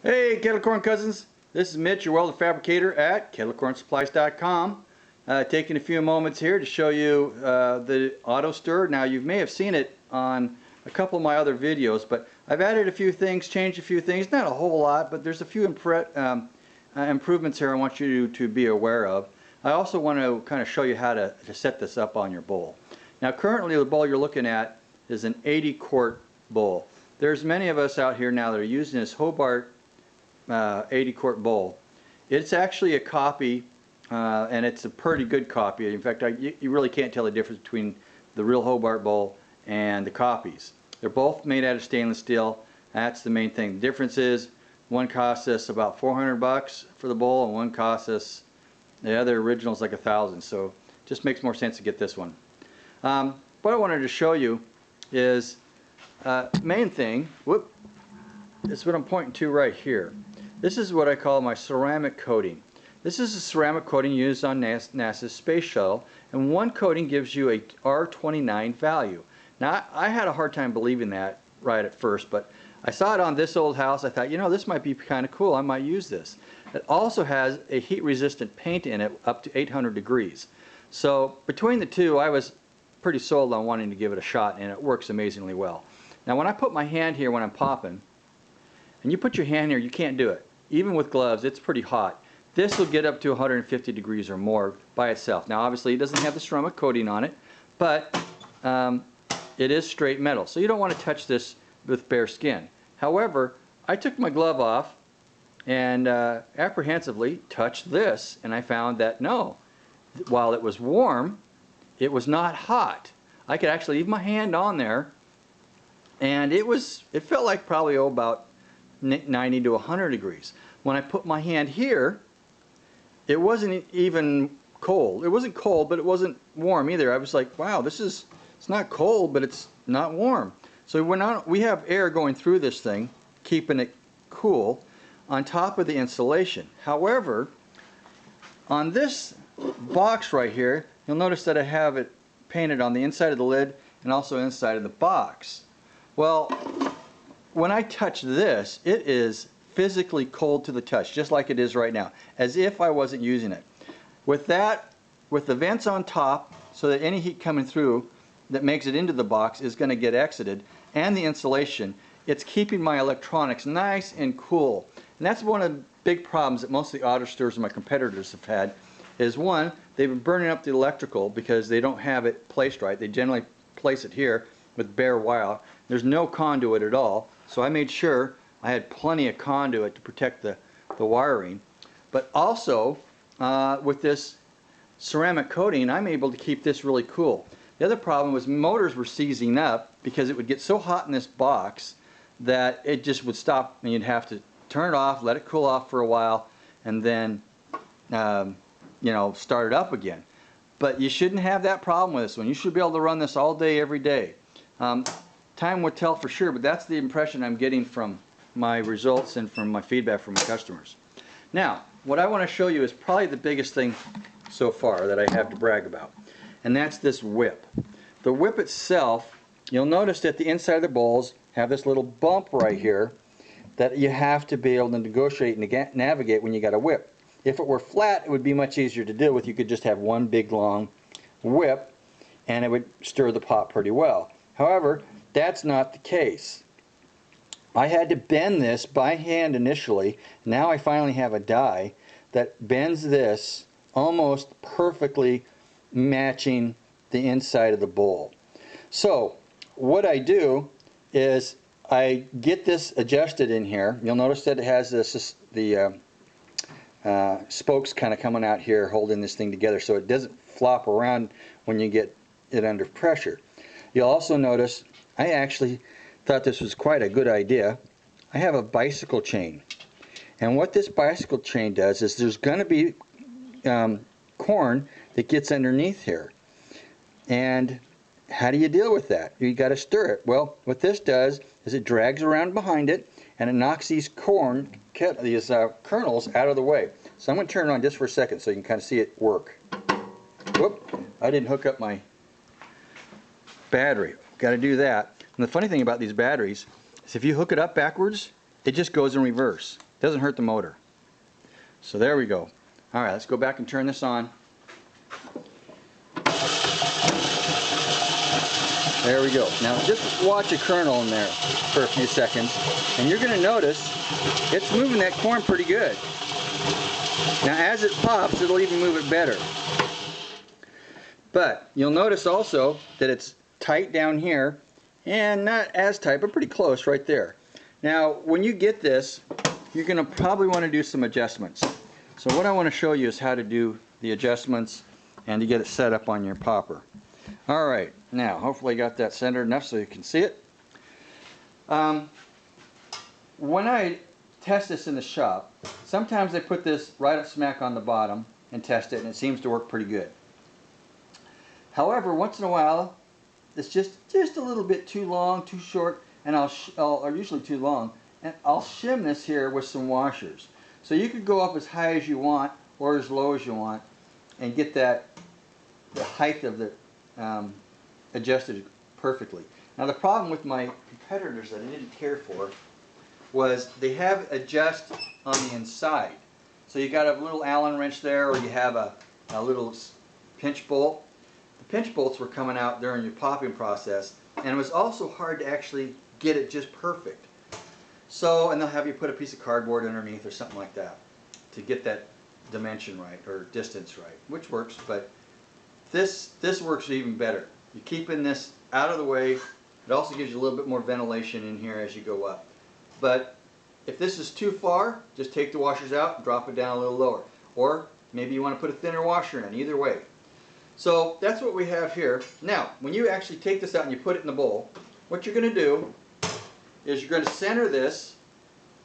Hey Kettle Corn cousins, this is Mitch, your welder fabricator at kettlecornsupplies.com. Taking a few moments here to show you the auto stir. Now you may have seen it on a couple of my other videos, but I've added a few things, changed a few things, not a whole lot, but there's a few improvements here I want you to be aware of. I also want to kind of show you how to set this up on your bowl. Now currently the bowl you're looking at is an 80 quart bowl. There's many of us out here now that are using this Hobart 80 quart bowl. It's actually a copy, and it's a pretty good copy. In fact, you really can't tell the difference between the real Hobart bowl and the copies. They're both made out of stainless steel. That's the main thing. The difference is one costs us about 400 bucks for the bowl, and one costs us, the other original is like $1,000. So it just makes more sense to get this one. What I wanted to show you is main thing. It's what I'm pointing to right here. This is what I call my ceramic coating. This is a ceramic coating used on NASA's space shuttle, and one coating gives you a R29 value. Now I had a hard time believing that right at first, but I saw it on this old house. I thought, you know, this might be kind of cool. I might use this. It also has a heat resistant paint in it up to 800 degrees. So between the two, I was pretty sold on wanting to give it a shot, and it works amazingly well. Now when I put my hand here when I'm popping, and you put your hand here, you can't do it. Even with gloves, it's pretty hot. This will get up to 150 degrees or more by itself. Now obviously it doesn't have the ceramic coating on it, but it is straight metal. So you don't want to touch this with bare skin. However, I took my glove off and apprehensively touched this, and I found that no, while it was warm, it was not hot. I could actually leave my hand on there, and it felt like probably about 90 to 100 degrees. When I put my hand here, it wasn't even cold. It wasn't cold, but it wasn't warm either. I was like, wow, it's not cold, but it's not warm. So we have air going through this thing, keeping it cool on top of the insulation. However, on this box right here, you'll notice that I have it painted on the inside of the lid and also inside of the box. Well, when I touch this, it is physically cold to the touch, just like it is right now, as if I wasn't using it. With the vents on top, so that any heat coming through that makes it into the box is going to get exited, and the insulation, it's keeping my electronics nice and cool. And that's one of the big problems that most of the auto stores and my competitors have had, is one, they've been burning up the electrical because they don't have it placed right. They generally place it here with bare wire. There's no conduit at all, so I made sure I had plenty of conduit to protect the wiring. But also, with this ceramic coating, I'm able to keep this really cool. The other problem was motors were seizing up because it would get so hot in this box that it just would stop, and you'd have to turn it off, let it cool off for a while, and then you know, start it up again. But you shouldn't have that problem with this one. You should be able to run this all day, every day. Time will tell for sure, but that's the impression I'm getting from my results and from my feedback from my customers. Now, what I want to show you is probably the biggest thing so far that I have to brag about, and that's this whip. The whip itself, you'll notice that the inside of the bowls have this little bump right here that you have to be able to negotiate and navigate when you got a whip. If it were flat, it would be much easier to deal with. You could just have one big long whip and it would stir the pot pretty well. However, that's not the case. I had to bend this by hand initially. Now I finally have a die that bends this almost perfectly, matching the inside of the bowl. So what I do is I get this adjusted in here. You'll notice that it has the spokes kind of coming out here holding this thing together so it doesn't flop around when you get it under pressure. You'll also notice I actually thought this was quite a good idea. I have a bicycle chain, and what this bicycle chain does is there's going to be corn that gets underneath here, and how do you deal with that? You got to stir it. Well, what this does is it drags around behind it and it knocks these kernels out of the way. So I'm going to turn it on just for a second so you can kind of see it work. Whoop, I didn't hook up my battery. Got to do that. And the funny thing about these batteries is if you hook it up backwards, it just goes in reverse. Doesn't hurt the motor. So there we go. All right, let's go back and turn this on. There we go. Now just watch a kernel in there for a few seconds, and you're going to notice it's moving that corn pretty good. Now as it pops, it'll even move it better. But you'll notice also that it's tight down here, and not as tight, but pretty close right there. Now when you get this, you're going to probably want to do some adjustments. So what I want to show you is how to do the adjustments and to get it set up on your popper. Alright, now hopefully I got that centered enough so you can see it. When I test this in the shop, sometimes they put this right up smack on the bottom and test it, and it seems to work pretty good. However, once in a while it's just a little bit too long, too short, and or usually too long, and I'll shim this here with some washers. So you could go up as high as you want or as low as you want and get the height of the adjusted perfectly. Now the problem with my competitors that I didn't care for was they have adjust on the inside. So you got a little Allen wrench there, or you have a little pinch bolt. The pinch bolts were coming out during your popping process, and it was also hard to actually get it just perfect. So, and they'll have you put a piece of cardboard underneath or something like that to get that dimension right or distance right, which works, but this works even better. You're keeping this out of the way. It also gives you a little bit more ventilation in here as you go up. But if this is too far, just take the washers out and drop it down a little lower. Or maybe you want to put a thinner washer in, either way. So that's what we have here. Now, when you actually take this out and you put it in the bowl, what you're going to do is you're going to center this,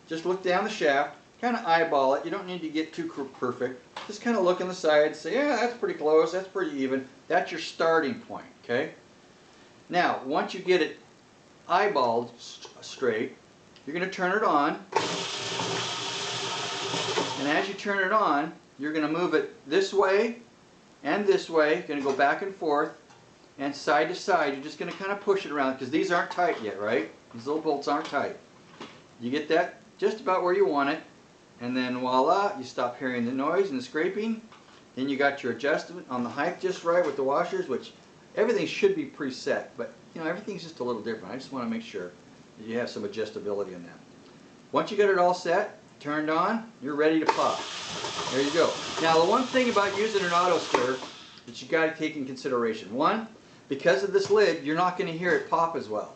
just look down the shaft, kind of eyeball it. You don't need to get too perfect. Just kind of look on the side, say, yeah, that's pretty close, that's pretty even. That's your starting point, okay? Now, once you get it eyeballed straight, you're going to turn it on. And as you turn it on, you're going to move it this way and this way. You're going to go back and forth and side to side. You're just going to kind of push it around because these aren't tight yet, right? These little bolts aren't tight. You get that just about where you want it, and then voila, you stop hearing the noise and the scraping. Then you got your adjustment on the height just right with the washers, which everything should be preset, but you know, everything's just a little different. I just want to make sure that you have some adjustability in that. Once you get it all set, turned on, you're ready to pop. There you go. Now the one thing about using an auto stir that you got to take in consideration. One, because of this lid, you're not going to hear it pop as well.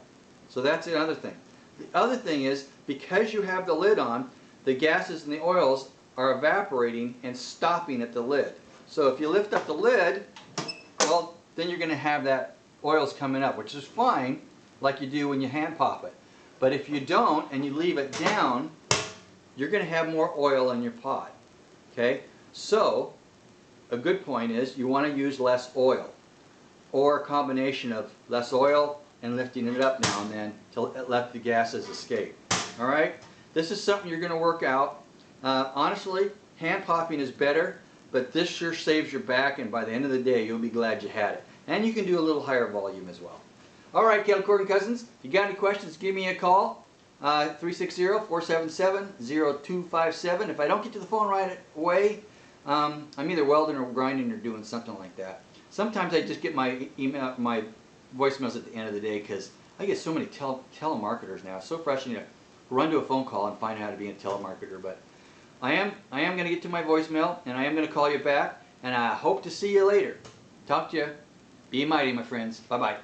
So that's another thing. The other thing is, because you have the lid on, the gases and the oils are evaporating and stopping at the lid. So if you lift up the lid, well, then you're going to have that oils coming up, which is fine, like you do when you hand pop it. But if you don't and you leave it down, you're going to have more oil in your pot. Okay? So a good point is you want to use less oil, or a combination of less oil and lifting it up now and then to let the gases escape. Alright? This is something you're going to work out. Honestly, hand popping is better, but this sure saves your back, and by the end of the day you'll be glad you had it. And you can do a little higher volume as well. Alright, Kettle Cord and Cousins, if you got any questions, give me a call. 360-477-0257. If I don't get to the phone right away, I'm either welding or grinding or doing something like that. Sometimes I just get my email, my voicemails at the end of the day, because I get so many telemarketers now. It's so frustrating to run to a phone call and find out how to be a telemarketer. But I am going to get to my voicemail, and I am going to call you back, and I hope to see you later. Talk to you. Be mighty, my friends. Bye-bye.